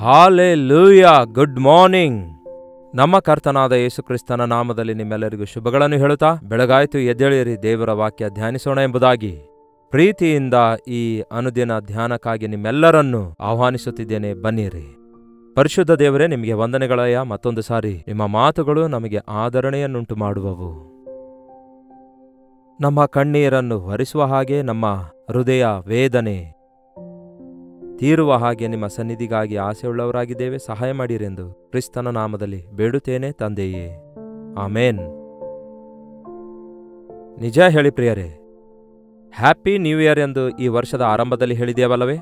Hallelujah, good morning. ನಮ್ಮ ಕರ್ತನಾದ ಯೇಸುಕ್ರಿಸ್ತನ ನಾಮದಲ್ಲಿ ನಿಮ್ಮೆಲ್ಲರಿಗೂ ಶುಭಗಳನ್ನು ಹೇಳುತ್ತಾ, ಬೆಳಗಾಯಿತು ಎದ್ದೇಳಿರಿ, ದೇವರ ವಾಕ್ಯ ಧ್ಯಾನಿಸೋಣ ಎಂಬುದಾಗಿ ಪ್ರೀತಿಯಿಂದ ಈ ಅನುದಿನ ಧ್ಯಾನಕ್ಕಾಗಿ ನಿಮ್ಮೆಲ್ಲರನ್ನೂ ಆಹ್ವಾನಿಸುತ್ತಿದ್ದೇನೆ. ಬನ್ನಿರಿ. ಪರಿಶುದ್ಧ ದೇವರೇ, ನಿಮಗೆ ವಂದನೆಗಳಯ್ಯ. ಮತ್ತೊಂದು ಸಾರಿ ನಿಮ್ಮ ಮಾತುಗಳು ನಮಗೆ ಆದರಣೆಯನ್ನುಂಟು ಮಾಡುವವು. ನಮ್ಮ ಕಣ್ಣೀರನ್ನು ಒರೆಸುವ ಹಾಗೆ, ನಮ್ಮ ಹೃದಯ ವೇದನೆ ತೀರುವ ಹಾಗೆ ನಿಮ್ಮ ಸನ್ನಿಧಿಗಾಗಿ ಆಸೆಯುಳ್ಳವರಾಗಿದ್ದೇವೆ. ಸಹಾಯ ಮಾಡಿರೆಂದು ಕ್ರಿಸ್ತನ ನಾಮದಲ್ಲಿ ಬೇಡುತ್ತೇನೆ ತಂದೆಯೇ, ಆಮೇನ್. ನಿಜ ಹೇಳಿ ಪ್ರಿಯರೇ, ಹ್ಯಾಪಿ ನ್ಯೂ ಇಯರ್ ಎಂದು ಈ ವರ್ಷದ ಆರಂಭದಲ್ಲಿ ಹೇಳಿದ್ದೇವಲ್ಲವೇ?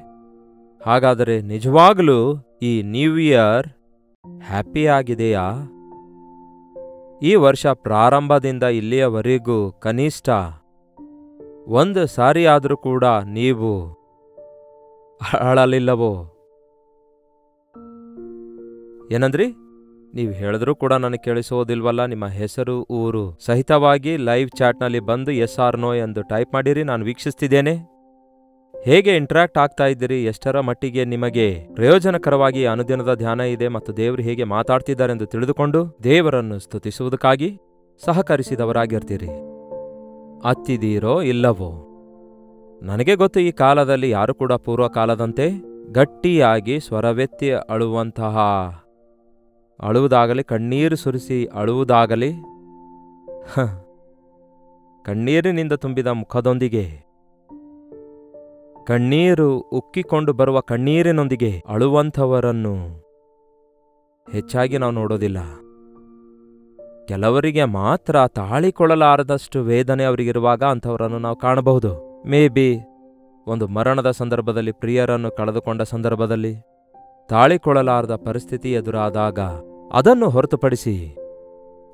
ಹಾಗಾದರೆ ನಿಜವಾಗಲೂ ಈ ನ್ಯೂ ಇಯರ್ ಹ್ಯಾಪಿ ಆಗಿದೆಯಾ? ಈ ವರ್ಷ ಪ್ರಾರಂಭದಿಂದ ಇಲ್ಲಿಯವರೆಗೂ ಕನಿಷ್ಠ ಒಂದು ಸಾರಿಯಾದರೂ ಕೂಡ ನೀವು ಅಳಲಿಲ್ಲವೋ? ಏನಂದ್ರಿ? ನೀವು ಹೇಳಿದ್ರೂ ಕೂಡ ನನಗೆ ಕೇಳಿಸೋದಿಲ್ವಲ್ಲ. ನಿಮ್ಮ ಹೆಸರು, ಊರು ಸಹಿತವಾಗಿ ಲೈವ್ ಚಾಟ್ನಲ್ಲಿ ಬಂದು ಎಸ್ ಆರ್ ನೋ ಎಂದು ಟೈಪ್ ಮಾಡಿರಿ. ನಾನು ವೀಕ್ಷಿಸ್ತಿದ್ದೇನೆ. ಹೇಗೆ ಇಂಟ್ರಾಕ್ಟ್ ಆಗ್ತಾ ಇದ್ದೀರಿ? ಎಷ್ಟರ ಮಟ್ಟಿಗೆ ನಿಮಗೆ ಪ್ರಯೋಜನಕರವಾಗಿ ಅನುದಿನದ ಧ್ಯಾನ ಇದೆ ಮತ್ತು ದೇವರು ಹೇಗೆ ಮಾತಾಡ್ತಿದ್ದಾರೆಂದು ತಿಳಿದುಕೊಂಡು ದೇವರನ್ನು ಸ್ತುತಿಸುವುದಕ್ಕಾಗಿ ಸಹಕರಿಸಿದವರಾಗಿರ್ತೀರಿ. ಅತ್ತಿದ್ದೀರೋ ಇಲ್ಲವೋ? ನನಗೆ ಗೊತ್ತು, ಈ ಕಾಲದಲ್ಲಿ ಯಾರು ಕೂಡ ಪೂರ್ವ ಕಾಲದಂತೆ ಗಟ್ಟಿಯಾಗಿ ಸ್ವರವೆತ್ತಿ ಅಳುವುದಾಗಲಿ, ಕಣ್ಣೀರು ಸುರಿಸಿ ಅಳುವುದಾಗಲಿ, ಕಣ್ಣೀರಿನಿಂದ ತುಂಬಿದ ಮುಖದೊಂದಿಗೆ, ಕಣ್ಣೀರು ಉಕ್ಕಿಕೊಂಡು ಬರುವ ಕಣ್ಣೀರಿನೊಂದಿಗೆ ಅಳುವಂಥವರನ್ನು ಹೆಚ್ಚಾಗಿ ನಾವು ನೋಡೋದಿಲ್ಲ. ಕೆಲವರಿಗೆ ಮಾತ್ರ ತಾಳಿಕೊಳ್ಳಲಾರದಷ್ಟು ವೇದನೆ ಅವರಿಗಿರುವಾಗ ಅಂಥವರನ್ನು ನಾವು ಕಾಣಬಹುದು. ಮೇ ಬಿ ಒಂದು ಮರಣದ ಸಂದರ್ಭದಲ್ಲಿ, ಪ್ರಿಯರನ್ನು ಕಳೆದುಕೊಂಡ ಸಂದರ್ಭದಲ್ಲಿ, ತಾಳಿಕೊಳ್ಳಲಾರದ ಪರಿಸ್ಥಿತಿ ಎದುರಾದಾಗ, ಅದನ್ನು ಹೊರತುಪಡಿಸಿ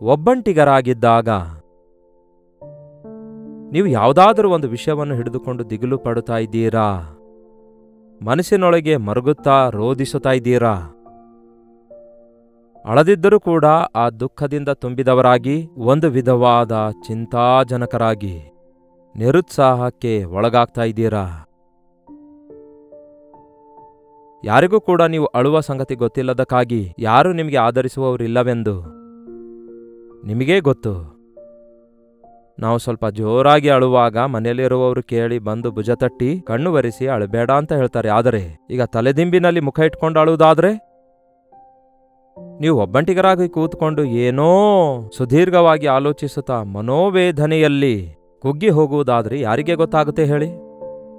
ಒಬ್ಬಂಟಿಗರಾಗಿದ್ದಾಗ ನೀವು ಯಾವುದಾದರೂ ಒಂದು ವಿಷಯವನ್ನು ಹಿಡಿದುಕೊಂಡು ದಿಗಿಲು ಪಡುತ್ತಾ ಇದ್ದೀರಾ? ಮನಸ್ಸಿನೊಳಗೆ ಮರುಗುತ್ತಾ ರೋಧಿಸುತ್ತಾ ಇದ್ದೀರಾ? ಅಳದಿದ್ದರೂ ಕೂಡ ಆ ದುಃಖದಿಂದ ತುಂಬಿದವರಾಗಿ, ಒಂದು ವಿಧವಾದ ಚಿಂತಾಜನಕರಾಗಿ ನಿರುತ್ಸಾಹಕ್ಕೆ ಒಳಗಾಗ್ತಾ ಇದ್ದೀರಾ? ಯಾರಿಗೂ ಕೂಡ ನೀವು ಅಳುವ ಸಂಗತಿ ಗೊತ್ತಿಲ್ಲದಕ್ಕಾಗಿ ಯಾರೂ ನಿಮಗೆ ಆಧರಿಸುವವರಿಲ್ಲವೆಂದು ನಿಮಗೇ ಗೊತ್ತು. ನಾವು ಸ್ವಲ್ಪ ಜೋರಾಗಿ ಅಳುವಾಗ ಮನೆಯಲ್ಲಿರುವವರು ಕೇಳಿ ಬಂದು ಭುಜ ತಟ್ಟಿ ಕಣ್ಣು ಒರೆಸಿ ಅಳಬೇಡ ಅಂತ ಹೇಳ್ತಾರೆ. ಆದರೆ ಈಗ ತಲೆದಿಂಬಿನಲ್ಲಿ ಮುಖ ಇಟ್ಕೊಂಡು ಅಳುವುದಾದ್ರೆ, ನೀವು ಒಬ್ಬಂಟಿಗರಾಗಿ ಕೂತ್ಕೊಂಡು ಏನೋ ಸುದೀರ್ಘವಾಗಿ ಆಲೋಚಿಸುತ್ತಾ ಮನೋವೇದನೆಯಲ್ಲಿ ಕುಗ್ಗಿ ಹೋಗುವುದಾದ್ರೆ ಯಾರಿಗೆ ಗೊತ್ತಾಗುತ್ತೆ ಹೇಳಿ?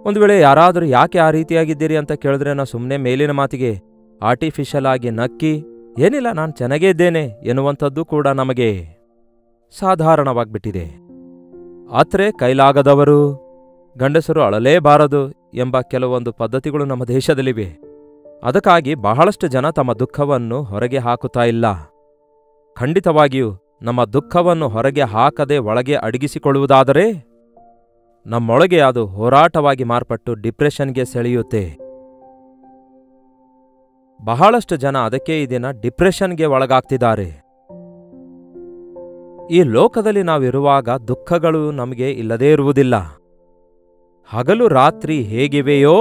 ಒಂದು ವೇಳೆ ಯಾರಾದರೂ ಯಾಕೆ ಆ ರೀತಿಯಾಗಿದ್ದೀರಿ ಅಂತ ಕೇಳಿದ್ರೆ, ನಾವು ಸುಮ್ಮನೆ ಮೇಲಿನ ಮಾತಿಗೆ ಆರ್ಟಿಫಿಷಿಯಲ್ ಆಗಿ ನಕ್ಕಿ, ಏನಿಲ್ಲ ನಾನು ಚೆನ್ನಾಗೇ ಇದ್ದೇನೆ ಎನ್ನುವಂಥದ್ದು ಕೂಡ ನಮಗೆ ಸಾಧಾರಣವಾಗ್ಬಿಟ್ಟಿದೆ. ಆದ್ರೆ ಕೈಲಾಗದವರು, ಗಂಡಸರು ಅಳಲೇಬಾರದು ಎಂಬ ಕೆಲವೊಂದು ಪದ್ಧತಿಗಳು ನಮ್ಮ ದೇಶದಲ್ಲಿವೆ. ಅದಕ್ಕಾಗಿ ಬಹಳಷ್ಟು ಜನ ತಮ್ಮ ದುಃಖವನ್ನು ಹೊರಗೆ ಹಾಕುತ್ತಾ ಇಲ್ಲ. ಖಂಡಿತವಾಗಿಯೂ ನಮ್ಮ ದುಃಖವನ್ನು ಹೊರಗೆ ಹಾಕದೆ ಒಳಗೆ ಅಡಗಿಸಿಕೊಳ್ಳುವುದಾದರೆ ನಮ್ಮೊಳಗೆ ಅದು ಹೋರಾಟವಾಗಿ ಮಾರ್ಪಟ್ಟು ಡಿಪ್ರೆಷನ್ಗೆ ಸೆಳೆಯುತ್ತೆ. ಬಹಳಷ್ಟು ಜನ ಅದಕ್ಕೆ ಈ ದಿನ ಡಿಪ್ರೆಷನ್ಗೆ ಒಳಗಾಗ್ತಿದ್ದಾರೆ. ಈ ಲೋಕದಲ್ಲಿ ನಾವಿರುವಾಗ ದುಃಖಗಳು ನಮಗೆ ಇಲ್ಲದೇ ಇರುವುದಿಲ್ಲ. ಹಗಲು ರಾತ್ರಿ ಹೇಗಿವೆಯೋ,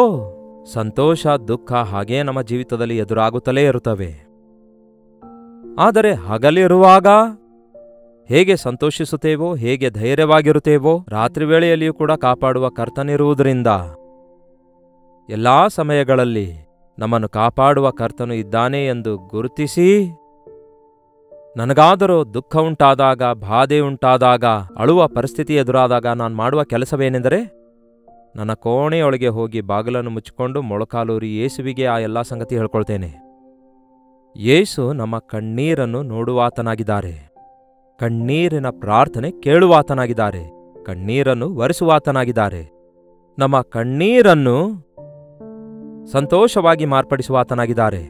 ಸಂತೋಷ ದುಃಖ ಹಾಗೇ ನಮ್ಮ ಜೀವಿತದಲ್ಲಿ ಎದುರಾಗುತ್ತಲೇ ಇರುತ್ತವೆ. ಆದರೆ ಹಗಲಿರುವಾಗ ಹೇಗೆ ಸಂತೋಷಿಸುತ್ತೇವೋ, ಹೇಗೆ ಧೈರ್ಯವಾಗಿರುತ್ತೇವೋ, ರಾತ್ರಿ ವೇಳೆಯಲ್ಲಿಯೂ ಕೂಡ ಕಾಪಾಡುವ ಕರ್ತನಿರುವುದರಿಂದ ಎಲ್ಲಾ ಸಮಯಗಳಲ್ಲಿ ನಮ್ಮನ್ನು ಕಾಪಾಡುವ ಕರ್ತನು ಇದ್ದಾನೆ ಎಂದು ಗುರುತಿಸಿ, ನನಗಾದರೂ ದುಃಖ ಉಂಟಾದಾಗ, ಬಾಧೆ ಉಂಟಾದಾಗ, ಅಳುವ ಪರಿಸ್ಥಿತಿ ಎದುರಾದಾಗ ನಾನು ಮಾಡುವ ಕೆಲಸವೇನೆಂದರೆ, ನನ್ನ ಕೋಣೆಯೊಳಗೆ ಹೋಗಿ ಬಾಗಿಲನ್ನು ಮುಚ್ಚಿಕೊಂಡು ಮೊಳಕಾಲೂರಿ ಯೇಸುವಿಗೆ ಆ ಎಲ್ಲ ಸಂಗತಿ ಹೇಳ್ಕೊಳ್ತೇನೆ. ಯೇಸು ನಮ್ಮ ಕಣ್ಣೀರನ್ನು ನೋಡುವಾತನಾಗಿದ್ದಾರೆ, ಕಣ್ಣೀರಿನ ಪ್ರಾರ್ಥನೆ ಕೇಳುವಾತನಾಗಿದ್ದಾರೆ, ಕಣ್ಣೀರನ್ನು ಒರೆಸುವಾತನಾಗಿದ್ದಾರೆ, ನಮ್ಮ ಕಣ್ಣೀರನ್ನು ಸಂತೋಷವಾಗಿ ಮಾರ್ಪಡಿಸುವಾತನಾಗಿದ್ದಾರೆ.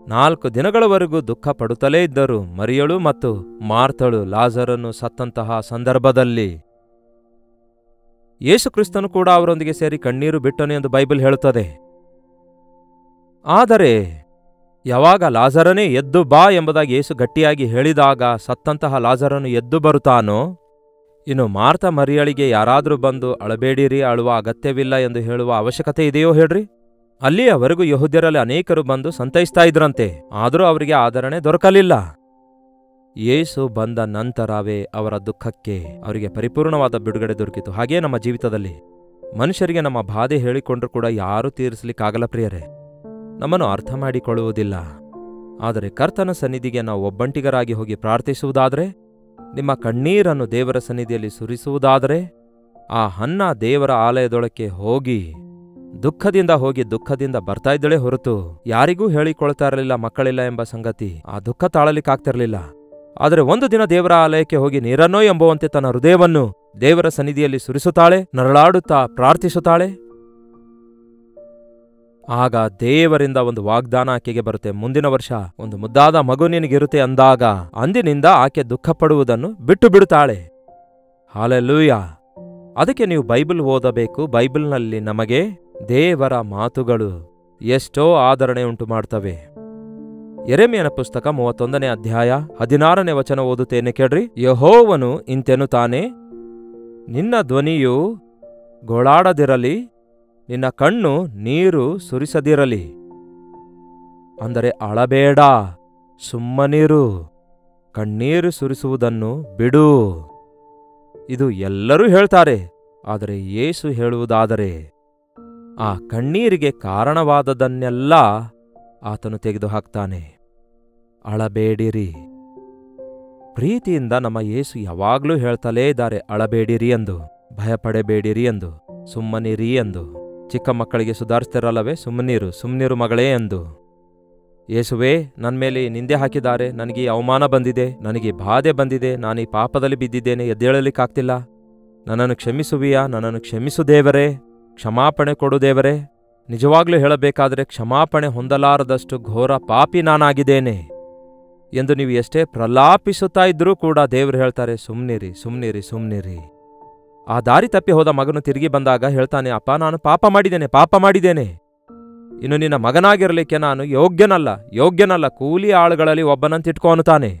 4 ದಿನಗಳವರೆಗೂ ದುಃಖ ಪಡುತ್ತಲೇ ಇದ್ದರು ಮರಿಯಳು ಮತ್ತು ಮಾರ್ತಳು, ಲಾಜರನ್ನು ಸತ್ತಂತಹ ಸಂದರ್ಭದಲ್ಲಿ. ಯೇಸುಕ್ರಿಸ್ತನು ಕೂಡ ಅವರೊಂದಿಗೆ ಸೇರಿ ಕಣ್ಣೀರು ಬಿಟ್ಟನು ಎಂದು ಬೈಬಲ್ ಹೇಳುತ್ತದೆ. ಆದರೆ ಯಾವಾಗ ಲಾಜರನೇ ಎದ್ದು ಬಾ ಎಂಬುದಾಗಿ ಯೇಸು ಗಟ್ಟಿಯಾಗಿ ಹೇಳಿದಾಗ ಸತ್ತಂತಹ ಲಾಜರನು ಎದ್ದು ಬರುತ್ತಾನೋ, ಇನ್ನು ಮಾರ್ತ ಮರಿಯಳಿಗೆ ಯಾರಾದರೂ ಬಂದು ಅಳಬೇಡಿರಿ, ಅಳುವ ಅಗತ್ಯವಿಲ್ಲ ಎಂದು ಹೇಳುವ ಅವಶ್ಯಕತೆ ಇದೆಯೋ ಹೇಳ್ರಿ? ಅಲ್ಲಿಯವರೆಗೂ ಯೆಹೂದ್ಯರಲ್ಲಿ ಅನೇಕರು ಬಂದು ಸಂತೈಸ್ತಾ ಇದ್ರಂತೆ, ಆದರೂ ಅವರಿಗೆ ಆದರಣೆ ದೊರಕಲಿಲ್ಲ. ಯೇಸು ಬಂದ ನಂತರವೇ ಅವರ ದುಃಖಕ್ಕೆ ಅವರಿಗೆ ಪರಿಪೂರ್ಣವಾದ ಬಿಡುಗಡೆ ದೊರಕಿತು. ಹಾಗೇ ನಮ್ಮ ಜೀವಿತದಲ್ಲಿ ಮನುಷ್ಯರಿಗೆ ನಮ್ಮ ಬಾಧೆ ಹೇಳಿಕೊಂಡ್ರೂ ಕೂಡ ಯಾರೂ ತೀರಿಸಲಿಕ್ಕಾಗಲ್ಲ ಪ್ರಿಯರೇ. ನಮ್ಮನ್ನು ಅರ್ಥ ಮಾಡಿಕೊಳ್ಳುವುದಿಲ್ಲ. ಆದರೆ ಕರ್ತನ ಸನ್ನಿಧಿಗೆ ನಾವು ಒಬ್ಬಂಟಿಗರಾಗಿ ಹೋಗಿ ಪ್ರಾರ್ಥಿಸುವುದಾದರೆ, ನಿಮ್ಮ ಕಣ್ಣೀರನ್ನು ದೇವರ ಸನ್ನಿಧಿಯಲ್ಲಿ ಸುರಿಸುವುದಾದರೆ, ಆ ಹನ್ನ ದೇವರ ಆಲಯದೊಳಕ್ಕೆ ಹೋಗಿ ದುಃಖದಿಂದ ಬರ್ತಾ ಇದ್ದಳೇ ಹೊರತು ಯಾರಿಗೂ ಹೇಳಿಕೊಳ್ತಾ ಇರಲಿಲ್ಲ ಮಕ್ಕಳಿಲ್ಲ ಎಂಬ ಸಂಗತಿ. ಆ ದುಃಖ ತಾಳಲಿಕ್ಕಾಗ್ತಿರಲಿಲ್ಲ. ಆದರೆ ಒಂದು ದಿನ ದೇವರ ಆಲಯಕ್ಕೆ ಹೋಗಿ ನೀರನ್ನೋ ಎಂಬುವಂತೆ ತನ್ನ ಹೃದಯವನ್ನು ದೇವರ ಸನ್ನಿಧಿಯಲ್ಲಿ ಸುರಿಸುತ್ತಾಳೆ, ನರಳಾಡುತ್ತಾ ಪ್ರಾರ್ಥಿಸುತ್ತಾಳೆ. ಆಗ ದೇವರಿಂದ ಒಂದು ವಾಗ್ದಾನ ಆಕೆಗೆ ಬರುತ್ತೆ. ಮುಂದಿನ ವರ್ಷ ಒಂದು ಮುದ್ದಾದ ಮಗು ನಿನಗಿರುತ್ತೆ ಅಂದಾಗ ಅಂದಿನಿಂದ ಆಕೆ ದುಃಖಪಡುವುದನ್ನು ಬಿಟ್ಟು ಬಿಡುತ್ತಾಳೆ. ಹಾಲೆಲೂಯ. ಅದಕ್ಕೆ ನೀವು ಬೈಬಲ್ ಓದಬೇಕು. ಬೈಬಲ್ನಲ್ಲಿ ನಮಗೆ ದೇವರ ಮಾತುಗಳು ಎಷ್ಟೋ ಆದರಣೆ ಉಂಟು ಮಾಡ್ತವೆ. ಯೆರೆಮೀಯನ ಪುಸ್ತಕ 31ನೇ ಅಧ್ಯಾಯ 16ನೇ ವಚನ ಓದುತ್ತೇನೆ ಕೇಳ್ರಿ. ಯೆಹೋವನು ಇಂತೆನ್ನುತ್ತಾನೆ, ನಿನ್ನ ಧ್ವನಿಯು ಗೋಳಾಡದಿರಲಿ, ನಿನ್ನ ಕಣ್ಣು ನೀರು ಸುರಿಸದಿರಲಿ. ಅಂದರೆ ಅಳಬೇಡ, ಸುಮ್ಮನಿರು, ಕಣ್ಣೀರು ಸುರಿಸುವುದನ್ನು ಬಿಡು. ಇದು ಎಲ್ಲರೂ ಹೇಳ್ತಾರೆ. ಆದರೆ ಯೇಸು ಹೇಳುವುದಾದರೆ ಆ ಕಣ್ಣೀರಿಗೆ ಕಾರಣವಾದದನ್ನೆಲ್ಲ ಆತನು ತೆಗೆದುಹಾಕ್ತಾನೆ. ಅಳಬೇಡಿರಿ. ಪ್ರೀತಿಯಿಂದ ನಮ್ಮ ಯೇಸು ಯಾವಾಗಲೂ ಹೇಳ್ತಲೇ ಇದ್ದಾರೆ, ಅಳಬೇಡಿರಿ ಎಂದು, ಭಯಪಡಬೇಡಿರಿ ಎಂದು, ಸುಮ್ಮನಿರಿ ಎಂದು. ಚಿಕ್ಕ ಮಕ್ಕಳಿಗೆ ಸುಧಾರಿಸ್ತಿರಲ್ಲವೇ, ಸುಮ್ಮನಿರು ಮಗಳೇ ಎಂದು. ಯೇಸುವೇ, ನನ್ನ ಮೇಲೆ ನಿಂದೆ ಹಾಕಿದ್ದಾರೆ, ನನಗೆ ಅವಮಾನ ಬಂದಿದೆ, ನನಗೆ ಬಾಧೆ ಬಂದಿದೆ, ನಾನು ಈ ಪಾಪದಲ್ಲಿ ಬಿದ್ದಿದ್ದೇನೆ, ಎದ್ದೇಳಲಿಕ್ಕಾಗ್ತಿಲ್ಲ, ನನ್ನನ್ನು ಕ್ಷಮಿಸುವಿಯಾ? ನನ್ನನ್ನು ಕ್ಷಮಿಸು ದೇವರೇ, ಕ್ಷಮಾಪಣೆ ಕೊಡು ದೇವರೇ. ನಿಜವಾಗ್ಲೂ ಹೇಳಬೇಕಾದರೆ ಕ್ಷಮಾಪಣೆ ಹೊಂದಲಾರದಷ್ಟು ಘೋರ ಪಾಪಿ ನಾನಾಗಿದ್ದೇನೆ ಎಂದು ನೀವು ಎಷ್ಟೇ ಪ್ರಲಾಪಿಸುತ್ತಾ ಇದ್ರೂ ಕೂಡ ದೇವರು ಹೇಳ್ತಾರೆ, ಸುಮ್ನಿರಿ. ಆ ದಾರಿ ತಪ್ಪಿ ಹೋದ ಮಗನು ತಿರುಗಿ ಬಂದಾಗ ಹೇಳ್ತಾನೆ, ಅಪ್ಪ ನಾನು ಪಾಪ ಮಾಡಿದ್ದೇನೆ, ಇನ್ನು ನಿನ್ನ ಮಗನಾಗಿರಲಿಕ್ಕೆ ನಾನು ಯೋಗ್ಯನಲ್ಲ, ಕೂಲಿ ಆಳುಗಳಲ್ಲಿ ಒಬ್ಬನಂತಿಟ್ಕೋ ಅನ್ನುತ್ತಾನೆ.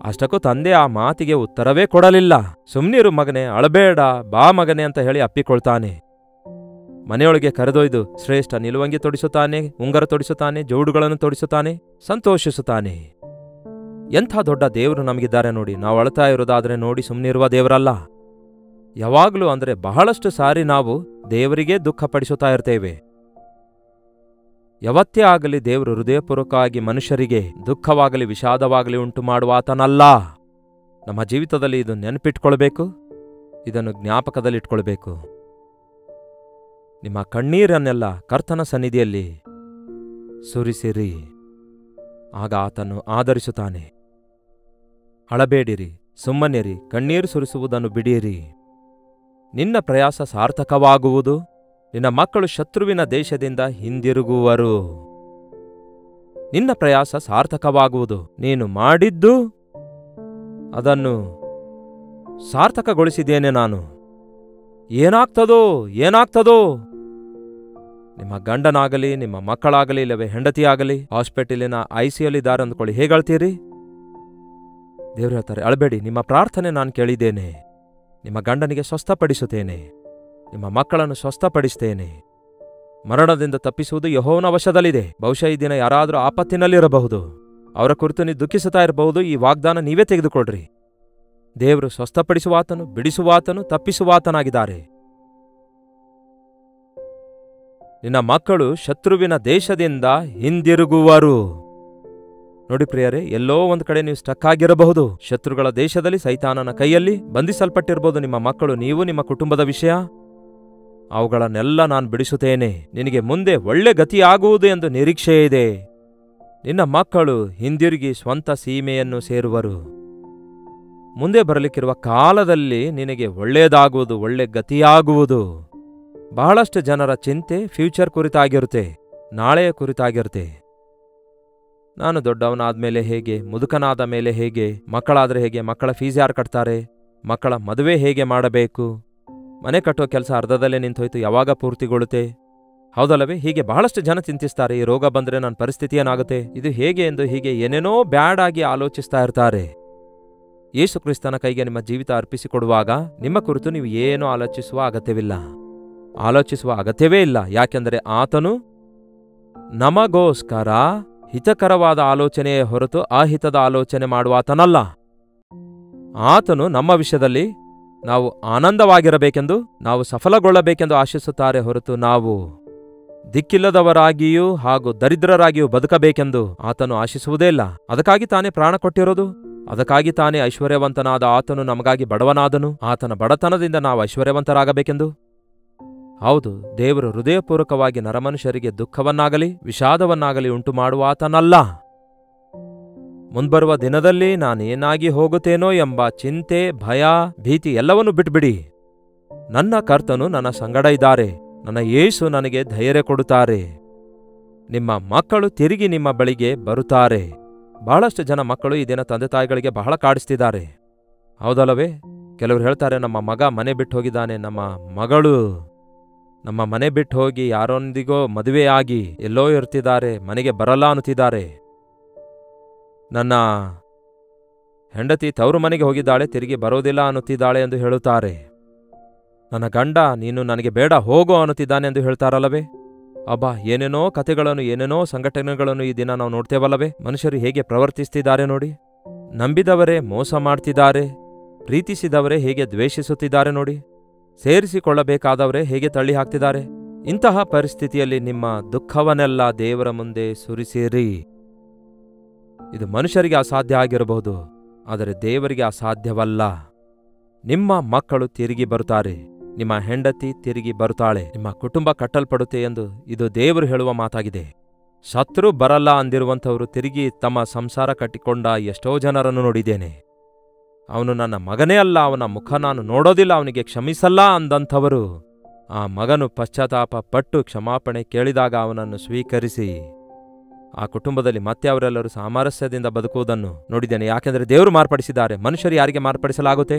ಅಷ್ಟಕ್ಕೂ ತಂದೆ ಆ ಮಾತಿಗೆ ಉತ್ತರವೇ ಕೊಡಲಿಲ್ಲ. ಸುಮ್ನಿರು ಮಗನೇ, ಅಳಬೇಡ, ಬಾ ಮಗನೆ ಅಂತ ಹೇಳಿ ಅಪ್ಪಿಕೊಳ್ತಾನೆ. ಮನೆಯೊಳಗೆ ಕರೆದೊಯ್ದು ಶ್ರೇಷ್ಠ ನಿಲುವಂಗಿ ತೊಡಿಸುತ್ತಾನೆ, ಉಂಗರ ತೊಡಿಸುತ್ತಾನೆ, ಜೋಡುಗಳನ್ನು ತೊಡಿಸುತ್ತಾನೆ, ಸಂತೋಷಿಸುತ್ತಾನೆ. ಎಂಥ ದೊಡ್ಡ ದೇವರು ನಮಗಿದ್ದಾರೆ ನೋಡಿ. ನಾವು ಅಳ್ತಾ ಇರೋದಾದ್ರೆ ನೋಡಿ ಸುಮ್ಮನಿರುವ ದೇವರಲ್ಲ. ಯಾವಾಗಲೂ ಅಂದರೆ ಬಹಳಷ್ಟು ಸಾರಿ ನಾವು ದೇವರಿಗೇ ದುಃಖಪಡಿಸುತ್ತಾ ಇರ್ತೇವೆ. ಯಾವತ್ತೇ ಆಗಲಿ ದೇವರು ಹೃದಯಪೂರ್ವಕವಾಗಿ ಮನುಷ್ಯರಿಗೆ ದುಃಖವಾಗಲಿ ವಿಷಾದವಾಗಲಿ ಉಂಟು ಮಾಡುವಾತನಲ್ಲ. ನಮ್ಮ ಜೀವಿತದಲ್ಲಿ ಇದು ನೆನಪಿಟ್ಕೊಳ್ಬೇಕು, ಇದನ್ನು ಜ್ಞಾಪಕದಲ್ಲಿಟ್ಕೊಳ್ಬೇಕು. ನಿಮ್ಮ ಕಣ್ಣೀರನ್ನೆಲ್ಲ ಕರ್ತನ ಸನ್ನಿಧಿಯಲ್ಲಿ ಸುರಿಸಿರಿ, ಆಗ ಆತನು ಆದರಿಸುತ್ತಾನೆ. ಅಳಬೇಡಿರಿ, ಸುಮ್ಮನಿರಿ, ಕಣ್ಣೀರು ಸುರಿಸುವುದನ್ನು ಬಿಡಿರಿ. ನಿನ್ನ ಪ್ರಯಾಸ ಸಾರ್ಥಕವಾಗುವುದು. ನಿನ್ನ ಮಕ್ಕಳು ಶತ್ರುವಿನ ದೇಶದಿಂದ ಹಿಂದಿರುಗುವರು. ನಿನ್ನ ಪ್ರಯಾಸ ಸಾರ್ಥಕವಾಗುವುದು. ನೀನು ಮಾಡಿದ್ದು ಅದನ್ನು ಸಾರ್ಥಕಗೊಳಿಸಿದ್ದೇನೆ ನಾನು. ಏನಾಗ್ತದೋ? ನಿಮ್ಮ ಗಂಡನಾಗಲಿ, ನಿಮ್ಮ ಮಕ್ಕಳಾಗಲಿ, ಇಲ್ಲವೇ ಹೆಂಡತಿಯಾಗಲಿ ಹಾಸ್ಪಿಟಲಿನ ICUಲಿದ್ದಾರೆ ಅಂದ್ಕೊಳ್ಳಿ, ಹೇಗಳ್ತೀರಿ? ದೇವರು ಹೇಳ್ತಾರೆ, ಅಳಬೇಡಿ, ನಿಮ್ಮ ಪ್ರಾರ್ಥನೆ ನಾನು ಕೇಳಿದ್ದೇನೆ, ನಿಮ್ಮ ಗಂಡನಿಗೆ ಸ್ವಸ್ಥಪಡಿಸುತ್ತೇನೆ, ನಿಮ್ಮ ಮಕ್ಕಳನ್ನು ಸ್ವಸ್ಥಪಡಿಸ್ತೇನೆ. ಮರಣದಿಂದ ತಪ್ಪಿಸುವುದು ಯೆಹೋವನ ವಶದಲ್ಲಿದೆ. ಬಹುಶಃ ಈ ದಿನ ಯಾರಾದರೂ ಆಪತ್ತಿನಲ್ಲಿರಬಹುದು, ಅವರ ಕುರಿತು ನೀವು ದುಃಖಿಸುತ್ತಾ ಇರಬಹುದು. ಈ ವಾಗ್ದಾನ ನೀವೇ ತೆಗೆದುಕೊಳ್ಳ್ರಿ. ದೇವರು ಸ್ವಸ್ಥಪಡಿಸುವಾತನು, ಬಿಡಿಸುವಾತನು, ತಪ್ಪಿಸುವಾತನಾಗಿದ್ದಾರೆ. ನಿನ್ನ ಮಕ್ಕಳು ಶತ್ರುವಿನ ದೇಶದಿಂದ ಹಿಂದಿರುಗುವರು. ನೋಡಿ ಪ್ರಿಯರೇ, ಎಲ್ಲೋ ಒಂದು ಕಡೆ ನೀವು ಸ್ಟಕ್ ಆಗಿರಬಹುದು. ಶತ್ರುಗಳ ದೇಶದಲ್ಲಿ ಸೈತಾನನ ಕೈಯಲ್ಲಿ ಬಂಧಿಸಲ್ಪಟ್ಟಿರಬಹುದು ನಿಮ್ಮ ಮಕ್ಕಳು, ನೀವು, ನಿಮ್ಮ ಕುಟುಂಬದ ವಿಷಯ. ಅವುಗಳನ್ನೆಲ್ಲ ನಾನು ಬಿಡಿಸುತ್ತೇನೆ. ನಿನಗೆ ಮುಂದೆ ಒಳ್ಳೆ ಗತಿಯಾಗುವುದು ಎಂದು ನಿರೀಕ್ಷೆ ಇದೆ. ನಿನ್ನ ಮಕ್ಕಳು ಹಿಂದಿರುಗಿ ಸ್ವಂತ ಸೀಮೆಯನ್ನು ಸೇರುವರು. ಮುಂದೆ ಬರಲಿಕ್ಕಿರುವ ಕಾಲದಲ್ಲಿ ನಿನಗೆ ಒಳ್ಳೆಯದಾಗುವುದು, ಒಳ್ಳೆ ಗತಿಯಾಗುವುದು. ಬಹಳಷ್ಟು ಜನರ ಚಿಂತೆ ಫ್ಯೂಚರ್ ಕುರಿತಾಗಿರುತ್ತೆ, ನಾಳೆಯ ಕುರಿತಾಗಿರುತ್ತೆ. ನಾನು ದೊಡ್ಡವನಾದ್ಮೇಲೆ ಹೇಗೆ, ಮುದುಕನಾದ ಮೇಲೆ ಹೇಗೆ, ಮಕ್ಕಳಾದರೆ ಹೇಗೆ, ಮಕ್ಕಳ ಫೀಸ್ ಯಾರು ಕಟ್ತಾರೆ, ಮಕ್ಕಳ ಮದುವೆ ಹೇಗೆ ಮಾಡಬೇಕು, ಮನೆ ಕಟ್ಟುವ ಕೆಲಸ ಅರ್ಧದಲ್ಲೇ ನಿಂತೋಯ್ತು, ಯಾವಾಗ ಪೂರ್ತಿಗೊಳ್ಳುತ್ತೆ, ಹೌದಲ್ಲವೇ? ಹೀಗೆ ಬಹಳಷ್ಟು ಜನ ಚಿಂತಿಸ್ತಾರೆ. ಈ ರೋಗ ಬಂದರೆ ನನ್ನ ಪರಿಸ್ಥಿತಿ ಏನಾಗುತ್ತೆ, ಇದು ಹೇಗೆ ಎಂದು ಹೀಗೆ ಏನೇನೋ ಬ್ಯಾಡ್ ಆಗಿ ಆಲೋಚಿಸ್ತಾ ಇರ್ತಾರೆ. ಯೇಸು ಕ್ರಿಸ್ತನ ಕೈಗೆ ನಿಮ್ಮ ಜೀವಿತ ಅರ್ಪಿಸಿಕೊಡುವಾಗ ನಿಮ್ಮ ಕುರಿತು ನೀವು ಏನೂ ಆಲೋಚಿಸುವ ಅಗತ್ಯವಿಲ್ಲ. ಆಲೋಚಿಸುವ ಅಗತ್ಯವೇ ಇಲ್ಲ. ಯಾಕೆಂದರೆ ಆತನು ನಮಗೋಸ್ಕರ ಹಿತಕರವಾದ ಆಲೋಚನೆಯೇ ಹೊರತು ಅಹಿತದ ಆಲೋಚನೆ ಮಾಡುವಾತನಲ್ಲ. ಆತನು ನಮ್ಮ ವಿಷಯದಲ್ಲಿ ನಾವು ಆನಂದವಾಗಿರಬೇಕೆಂದು, ನಾವು ಸಫಲಗೊಳ್ಳಬೇಕೆಂದು ಆಶಿಸುತ್ತಾರೆ ಹೊರತು ನಾವು ದಿಕ್ಕಿಲ್ಲದವರಾಗಿಯೂ ಹಾಗೂ ದರಿದ್ರರಾಗಿಯೂ ಬದುಕಬೇಕೆಂದು ಆತನು ಆಶಿಸುವುದೇ ಇಲ್ಲ. ಅದಕ್ಕಾಗಿ ತಾನೇ ಪ್ರಾಣ ಕೊಟ್ಟಿರೋದು. ಅದಕ್ಕಾಗಿ ತಾನೇ ಐಶ್ವರ್ಯವಂತನಾದ ಆತನು ನಮಗಾಗಿ ಬಡವನಾದನು, ಆತನ ಬಡತನದಿಂದ ನಾವು ಐಶ್ವರ್ಯವಂತರಾಗಬೇಕೆಂದು. ಹೌದು, ದೇವರು ಹೃದಯಪೂರ್ವಕವಾಗಿ ನರಮನುಷ್ಯರಿಗೆ ದುಃಖವನ್ನಾಗಲಿ ವಿಷಾದವನ್ನಾಗಲಿ ಉಂಟುಮಾಡುವ ಆತನಲ್ಲ. ಮುಂಬರುವ ದಿನದಲ್ಲಿ ನಾನೇನಾಗಿ ಹೋಗುತ್ತೇನೋ ಎಂಬ ಚಿಂತೆ, ಭಯ, ಭೀತಿ ಎಲ್ಲವನ್ನೂ ಬಿಟ್ಬಿಡಿ. ನನ್ನ ಕರ್ತನು ನನ್ನ ಸಂಗಡ ಇದ್ದಾರೆ. ನನ್ನ ಯೇಸು ನನಗೆ ಧೈರ್ಯ ಕೊಡುತ್ತಾರೆ. ನಿಮ್ಮ ಮಕ್ಕಳು ತಿರುಗಿ ನಿಮ್ಮ ಬಳಿಗೆ ಬರುತ್ತಾರೆ. ಬಹಳಷ್ಟು ಜನ ಮಕ್ಕಳು ಈ ದಿನ ತಂದೆ ತಾಯಿಗಳಿಗೆ ಬಹಳ ಕಾಡಿಸ್ತಿದ್ದಾರೆ, ಹೌದಲ್ಲವೇ? ಕೆಲವರು ಹೇಳ್ತಾರೆ, ನಮ್ಮ ಮಗ ಮನೆ ಬಿಟ್ಟು ಹೋಗಿದ್ದಾನೆ, ನಮ್ಮ ಮಗಳು ನಮ್ಮ ಮನೆ ಬಿಟ್ಟು ಹೋಗಿ ಯಾರೊಂದಿಗೋ ಮದುವೆಯಾಗಿ ಎಲ್ಲೋ ಇರ್ತಿದ್ದಾರೆ, ಮನೆಗೆ ಬರಲ್ಲ ಅನ್ನುತ್ತಿದ್ದಾರೆ. ನನ್ನ ಹೆಂಡತಿ ತವರು ಮನೆಗೆ ಹೋಗಿದ್ದಾಳೆ, ತಿರುಗಿ ಬರೋದಿಲ್ಲ ಅನ್ನುತ್ತಿದ್ದಾಳೆ ಎಂದು ಹೇಳುತ್ತಾರೆ. ನನ್ನ ಗಂಡ ನೀನು ನನಗೆ ಬೇಡ ಹೋಗೋ ಅನ್ನುತ್ತಿದ್ದಾನೆ ಎಂದು ಹೇಳ್ತಾರಲ್ಲವೇ? ಅಬ್ಬಾ, ಏನೇನೋ ಕಥೆಗಳನ್ನು, ಏನೇನೋ ಸಂಘಟನೆಗಳನ್ನು ಈ ದಿನ ನಾವು ನೋಡ್ತೇವಲ್ಲವೇ? ಮನುಷ್ಯರು ಹೇಗೆ ಪ್ರವರ್ತಿಸ್ತಿದ್ದಾರೆ ನೋಡಿ. ನಂಬಿದವರೇ ಮೋಸ ಮಾಡ್ತಿದ್ದಾರೆ, ಪ್ರೀತಿಸಿದವರೇ ಹೇಗೆ ದ್ವೇಷಿಸುತ್ತಿದ್ದಾರೆ ನೋಡಿ, ಸೇರಿಸಿಕೊಳ್ಳಬೇಕಾದವರೇ ಹೇಗೆ ತಳ್ಳಿ ಹಾಕ್ತಿದ್ದಾರೆ. ಇಂತಹ ಪರಿಸ್ಥಿತಿಯಲ್ಲಿ ನಿಮ್ಮ ದುಃಖವನ್ನೆಲ್ಲ ದೇವರ ಮುಂದೆ ಸುರಿಸಿರಿ. ಇದು ಮನುಷ್ಯರಿಗೆ ಅಸಾಧ್ಯ ಆಗಿರಬಹುದು, ಆದರೆ ದೇವರಿಗೆ ಅಸಾಧ್ಯವಲ್ಲ. ನಿಮ್ಮ ಮಕ್ಕಳು ತಿರುಗಿ ಬರುತ್ತಾರೆ, ನಿಮ್ಮ ಹೆಂಡತಿ ತಿರುಗಿ ಬರುತ್ತಾಳೆ, ನಿಮ್ಮ ಕುಟುಂಬ ಕಟ್ಟಲ್ಪಡುತ್ತೆ ಎಂದು ಇದು ದೇವರು ಹೇಳುವ ಮಾತಾಗಿದೆ. ಶತ್ರು ಬರಲ್ಲ ಅಂದಿರುವಂಥವರು ತಿರುಗಿ ತಮ್ಮ ಸಂಸಾರ ಕಟ್ಟಿಕೊಂಡ ಎಷ್ಟೋ ಜನರನ್ನು ನೋಡಿದ್ದೇನೆ. ಅವನು ನನ್ನ ಮಗನೇ ಅಲ್ಲ, ಅವನ ಮುಖ ನಾನು ನೋಡೋದಿಲ್ಲ, ಅವನಿಗೆ ಕ್ಷಮಿಸಲ್ಲ ಅಂದಂಥವರು ಆ ಮಗನು ಪಶ್ಚಾತ್ತಾಪ ಪಟ್ಟು ಕ್ಷಮಾಪಣೆ ಕೇಳಿದಾಗ ಅವನನ್ನು ಸ್ವೀಕರಿಸಿ ಆ ಕುಟುಂಬದಲ್ಲಿ ಮತ್ತೆ ಅವರೆಲ್ಲರೂ ಸಾಮರಸ್ಯದಿಂದ ಬದುಕುವುದನ್ನು ನೋಡಿದ್ದೇನೆ. ಯಾಕೆಂದರೆ ದೇವರು ಮಾರ್ಪಡಿಸಿದ್ದಾರೆ. ಮನುಷ್ಯರು ಯಾರಿಗೆ ಮಾರ್ಪಡಿಸಲಾಗುತ್ತೆ?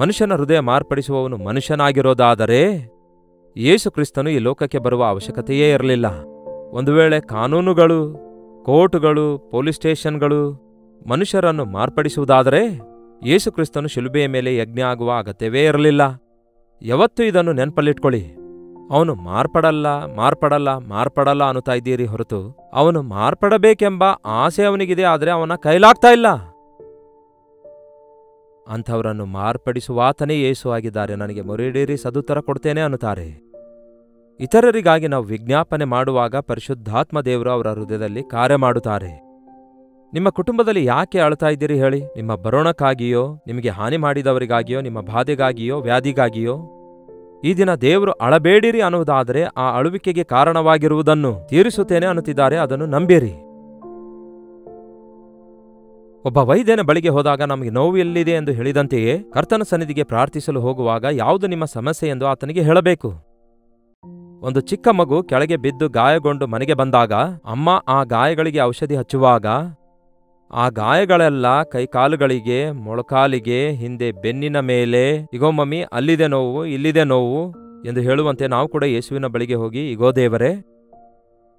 ಮನುಷ್ಯನ ಹೃದಯ ಮಾರ್ಪಡಿಸುವವನು ಮನುಷ್ಯನಾಗಿರೋದಾದರೆ ಯೇಸು ಕ್ರಿಸ್ತನು ಈ ಲೋಕಕ್ಕೆ ಬರುವ ಅವಶ್ಯಕತೆಯೇ ಇರಲಿಲ್ಲ. ಒಂದು ವೇಳೆ ಕಾನೂನುಗಳು, ಕೋರ್ಟುಗಳು, ಪೊಲೀಸ್ ಸ್ಟೇಷನ್ಗಳು ಮನುಷ್ಯರನ್ನು ಮಾರ್ಪಡಿಸುವುದಾದರೆ ಯೇಸು ಕ್ರಿಸ್ತನು ಶಿಲುಬೆಯ ಮೇಲೆ ಯಜ್ಞ ಆಗುವ ಅಗತ್ಯವೇ ಇರಲಿಲ್ಲ. ಯಾವತ್ತೂ ಇದನ್ನು ನೆನಪಲ್ಲಿಟ್ಕೊಳ್ಳಿ. ಅವನು ಮಾರ್ಪಡಲ್ಲ ಅನ್ನುತ್ತಾ ಇದ್ದೀರಿ ಹೊರತು ಅವನು ಮಾರ್ಪಡಬೇಕೆಂಬ ಆಸೆ ಅವನಿಗಿದೆ, ಆದರೆ ಅವನ ಕೈಲಾಗ್ತಾ ಇಲ್ಲ. ಅಂಥವರನ್ನು ಮಾರ್ಪಡಿಸುವಾತನೇ ಯೇಸು ಆಗಿದ್ದಾರೆ. ನನಗೆ ಮೊರೆಯಿಡಿರಿ, ಸದುತ್ತರ ಕೊಡ್ತೇನೆ ಅನ್ನುತ್ತಾರೆ. ಇತರರಿಗಾಗಿ ನಾವು ವಿಜ್ಞಾಪನೆ ಮಾಡುವಾಗ ಪರಿಶುದ್ಧಾತ್ಮ ದೇವರು ಅವರ ಹೃದಯದಲ್ಲಿ ಕಾರ್ಯ ಮಾಡುತ್ತಾರೆ. ನಿಮ್ಮ ಕುಟುಂಬದಲ್ಲಿ ಯಾಕೆ ಅಳ್ತಾ ಇದ್ದೀರಿ ಹೇಳಿ? ನಿಮ್ಮ ಬರೋಣಕ್ಕಾಗಿಯೋ, ನಿಮಗೆ ಹಾನಿ ಮಾಡಿದವರಿಗಾಗಿಯೋ, ನಿಮ್ಮ ಬಾಧೆಗಾಗಿಯೋ, ವ್ಯಾಧಿಗಾಗಿಯೋ? ಈ ದಿನ ದೇವರು ಅಳಬೇಡಿರಿ ಅನ್ನುವುದಾದರೆ ಆ ಅಳುವಿಕೆಗೆ ಕಾರಣವಾಗಿರುವುದನ್ನು ತೀರಿಸುತ್ತೇನೆ ಅನ್ನುತ್ತಿದ್ದಾರೆ, ಅದನ್ನು ನಂಬಿರಿ. ಒಬ್ಬ ವೈದ್ಯನ ಬಳಿಗೆ ಹೋದಾಗ ನಮಗೆ ನೋವು ಎಲ್ಲಿದೆ ಎಂದು ಹೇಳಿದಂತೆಯೇ ಕರ್ತನ ಸನ್ನಿಧಿಗೆ ಪ್ರಾರ್ಥಿಸಲು ಹೋಗುವಾಗ ಯಾವುದು ನಿಮ್ಮ ಸಮಸ್ಯೆ ಎಂದು ಆತನಿಗೆ ಹೇಳಬೇಕು. ಒಂದು ಚಿಕ್ಕ ಮಗು ಕೆಳಗೆ ಬಿದ್ದು ಗಾಯಗೊಂಡು ಮನೆಗೆ ಬಂದಾಗ ಅಮ್ಮ ಆ ಗಾಯಗಳಿಗೆ ಔಷಧಿ ಹಚ್ಚುವಾಗ ಆ ಗಾಯಗಳೆಲ್ಲ ಕೈಕಾಲುಗಳಿಗೆ, ಮೊಳಕಾಲಿಗೆ, ಹಿಂದೆ ಬೆನ್ನಿನ ಮೇಲೆ, ಇಗೋ ಮಮ್ಮಿ ಅಲ್ಲಿದೆ ನೋವು, ಇಲ್ಲಿದೆ ನೋವು ಎಂದು ಹೇಳುವಂತೆ ನಾವು ಕೂಡ ಯೇಸುವಿನ ಬಳಿಗೆ ಹೋಗಿ, ಇಗೋ ದೇವರೇ,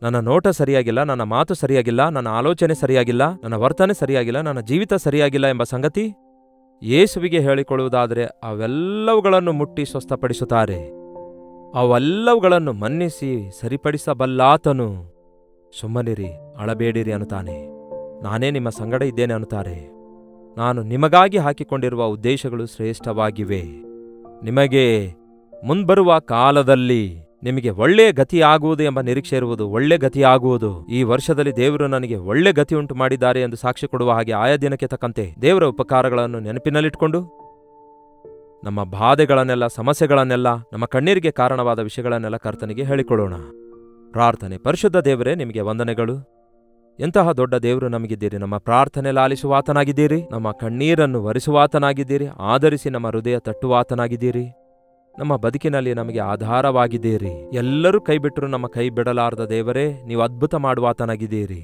ನನ್ನ ನೋಟ ಸರಿಯಾಗಿಲ್ಲ, ನನ್ನ ಮಾತು ಸರಿಯಾಗಿಲ್ಲ, ನನ್ನ ಆಲೋಚನೆ ಸರಿಯಾಗಿಲ್ಲ, ನನ್ನ ವರ್ತನೆ ಸರಿಯಾಗಿಲ್ಲ, ನನ್ನ ಜೀವಿತ ಸರಿಯಾಗಿಲ್ಲ ಎಂಬ ಸಂಗತಿ ಯೇಸುವಿಗೆ ಹೇಳಿಕೊಳ್ಳುವುದಾದರೆ ಅವೆಲ್ಲವುಗಳನ್ನು ಮುಟ್ಟಿ ಸ್ವಸ್ಥಪಡಿಸುತ್ತಾರೆ. ಅವೆಲ್ಲವುಗಳನ್ನು ಮನ್ನಿಸಿ ಸರಿಪಡಿಸಬಲ್ಲಾತನು. ಸುಮ್ಮನಿರಿ, ಅಳಬೇಡಿರಿ ಅನ್ನುತ್ತಾನೆ. ನಾನೇ ನಿಮ್ಮ ಸಂಗಡ ಇದ್ದೇನೆ ಅನ್ನುತ್ತಾರೆ. ನಾನು ನಿಮಗಾಗಿ ಹಾಕಿಕೊಂಡಿರುವ ಉದ್ದೇಶಗಳು ಶ್ರೇಷ್ಠವಾಗಿವೆ. ನಿಮಗೆ ಮುಂಬರುವ ಕಾಲದಲ್ಲಿ ನಿಮಗೆ ಒಳ್ಳೆಯ ಗತಿಯಾಗುವುದು ಎಂಬ ನಿರೀಕ್ಷೆ ಇರುವುದು. ಒಳ್ಳೆ ಗತಿಯಾಗುವುದು. ಈ ವರ್ಷದಲ್ಲಿ ದೇವರು ನನಗೆ ಒಳ್ಳೆ ಗತಿ ಉಂಟು ಮಾಡಿದ್ದಾರೆ ಎಂದು ಸಾಕ್ಷಿ ಕೊಡುವ ಹಾಗೆ ಆಯಾ ದಿನಕ್ಕೆ ತಕ್ಕಂತೆ ದೇವರ ಉಪಕಾರಗಳನ್ನು ನೆನಪಿನಲ್ಲಿಟ್ಕೊಂಡು ನಮ್ಮ ಬಾಧೆಗಳನ್ನೆಲ್ಲ, ಸಮಸ್ಯೆಗಳನ್ನೆಲ್ಲ, ನಮ್ಮ ಕಣ್ಣೀರಿಗೆ ಕಾರಣವಾದ ವಿಷಯಗಳನ್ನೆಲ್ಲ ಕರ್ತನಿಗೆ ಹೇಳಿಕೊಳ್ಳೋಣ. ಪ್ರಾರ್ಥನೆ. ಪರಿಶುದ್ಧ ದೇವರೇ, ನಿಮಗೆ ವಂದನೆಗಳು. ಎಂತಹ ದೊಡ್ಡ ದೇವರು ನಮಗಿದ್ದೀರಿ. ನಮ್ಮ ಪ್ರಾರ್ಥನೆ ಲಾಲಿಸುವಾತನಾಗಿದ್ದೀರಿ, ನಮ್ಮ ಕಣ್ಣೀರನ್ನು ಒರೆಸುವಾತನಾಗಿದ್ದೀರಿ, ಆಧರಿಸಿ ನಮ್ಮ ಹೃದಯ ತಟ್ಟುವಾತನಾಗಿದ್ದೀರಿ, ನಮ್ಮ ಬದುಕಿನಲ್ಲಿ ನಮಗೆ ಆಧಾರವಾಗಿದ್ದೀರಿ. ಎಲ್ಲರೂ ಕೈಬಿಟ್ಟರು ನಮ್ಮ ಕೈ ಬಿಡಲಾರದ ದೇವರೇ, ನೀವು ಅದ್ಭುತ ಮಾಡುವಾತನಾಗಿದ್ದೀರಿ.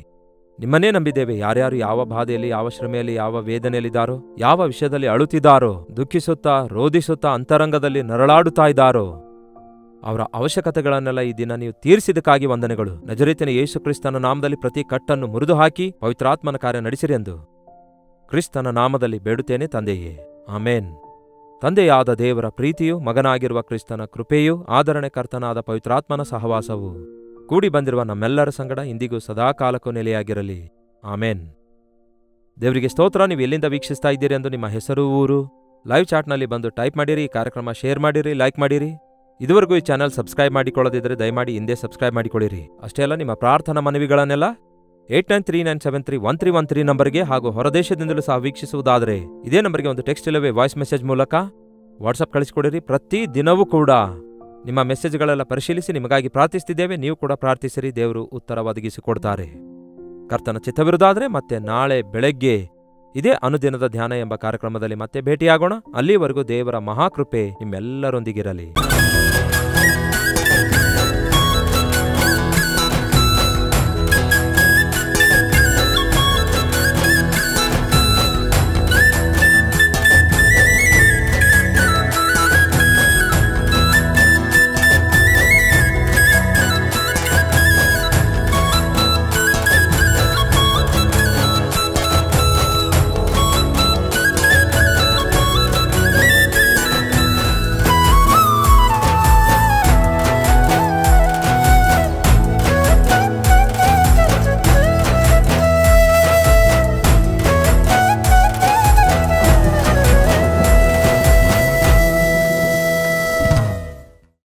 ನಿಮ್ಮನ್ನೇ ನಂಬಿದ್ದೇವೆ. ಯಾರ್ಯಾರು ಯಾವ ಬಾಧೆಯಲ್ಲಿ, ಯಾವ ಶ್ರಮೆಯಲ್ಲಿ, ಯಾವ ವೇದನೆಯಲ್ಲಿದ್ದಾರೋ, ಯಾವ ವಿಷಯದಲ್ಲಿ ಅಳುತ್ತಿದ್ದಾರೋ, ದುಃಖಿಸುತ್ತಾ, ರೋಧಿಸುತ್ತಾ, ಅಂತರಂಗದಲ್ಲಿ ನರಳಾಡುತ್ತಾ ಇದ್ದಾರೋ, ಅವರ ಅವಶ್ಯಕತೆಗಳನ್ನೆಲ್ಲ ಈ ದಿನ ನೀವು ತೀರಿಸಿದಕ್ಕಾಗಿ ವಂದನೆಗಳು. ನಜರೇತಿನ ಯೇಸು ಕ್ರಿಸ್ತನ ನಾಮದಲ್ಲಿ ಪ್ರತಿ ಕಟ್ಟನ್ನು ಮುರಿದು ಹಾಕಿ ಪವಿತ್ರಾತ್ಮನ ಕಾರ್ಯ ನಡೆಸಿರಿ ಎಂದು ಕ್ರಿಸ್ತನ ನಾಮದಲ್ಲಿ ಬೇಡುತ್ತೇನೆ ತಂದೆಯೇ, ಆಮೇನ್. ತಂದೆಯಾದ ದೇವರ ಪ್ರೀತಿಯು, ಮಗನಾಗಿರುವ ಕ್ರಿಸ್ತನ ಕೃಪೆಯೂ, ಆದರಣೆ ಕರ್ತನಾದ ಪವಿತ್ರಾತ್ಮನ ಸಹವಾಸವು ಕೂಡಿ ಬಂದಿರುವ ನಮ್ಮೆಲ್ಲರ ಸಂಗಡ ಇಂದಿಗೂ ಸದಾಕಾಲಕ್ಕೂ ನೆಲೆಯಾಗಿರಲಿ. ಆಮೇನ್. ದೇವರಿಗೆ ಸ್ತೋತ್ರ. ನೀವು ಎಲ್ಲಿಂದ ವೀಕ್ಷಿಸ್ತಾ ಇದ್ದೀರಿ ಎಂದು ನಿಮ್ಮ ಹೆಸರು, ಊರು ಲೈವ್ ಚಾಟ್ನಲ್ಲಿ ಬಂದು ಟೈಪ್ ಮಾಡಿರಿ. ಈ ಕಾರ್ಯಕ್ರಮ ಶೇರ್ ಮಾಡಿರಿ, ಲೈಕ್ ಮಾಡಿರಿ. ಇದುವರೆಗೂ ಈ ಚಾನಲ್ ಸಬ್ಸ್ಕ್ರೈಬ್ ಮಾಡಿಕೊಳ್ಳದಿದ್ದರೆ ದಯಮಾಡಿ ಹಿಂದೆ ಸಬ್ಸ್ಕ್ರೈಬ್ ಮಾಡಿಕೊಳ್ಳಿರಿ. ಅಷ್ಟೇ ಅಲ್ಲ, ನಿಮ್ಮ ಪ್ರಾರ್ಥನಾ ಮನವಿಗಳನ್ನೆಲ್ಲ 8939731313 ನಂಬರ್ಗೆ ಹಾಗೂ ಹೊರದೇಶದಿಂದಲೂ ಸಹ ವೀಕ್ಷಿಸುವುದಾದರೆ ಇದೇ ನಂಬರ್ಗೆ ಒಂದು ಟೆಕ್ಸ್ಟ್ ಇಲ್ಲವೇ ವಾಯ್ಸ್ ಮೆಸೇಜ್ ಮೂಲಕ ವಾಟ್ಸಪ್ ಕಳಿಸಿಕೊಡಿರಿ. ಪ್ರತಿ ದಿನವೂ ಕೂಡ ನಿಮ್ಮ ಮೆಸೇಜ್ಗಳೆಲ್ಲ ಪರಿಶೀಲಿಸಿ ನಿಮಗಾಗಿ ಪ್ರಾರ್ಥಿಸ್ತಿದ್ದೇವೆ. ನೀವು ಕೂಡ ಪ್ರಾರ್ಥಿಸಿರಿ, ದೇವರು ಉತ್ತರ ಒದಗಿಸಿಕೊಡ್ತಾರೆ. ಕರ್ತನ ಚಿತ್ತವಿರುವುದಾದರೆ ಮತ್ತೆ ನಾಳೆ ಬೆಳಗ್ಗೆ ಇದೇ ಅನುದಿನದ ಧ್ಯಾನ ಎಂಬ ಕಾರ್ಯಕ್ರಮದಲ್ಲಿ ಮತ್ತೆ ಭೇಟಿಯಾಗೋಣ. ಅಲ್ಲಿವರೆಗೂ ದೇವರ ಮಹಾಕೃಪೆ ನಿಮ್ಮೆಲ್ಲರೊಂದಿಗಿರಲಿ.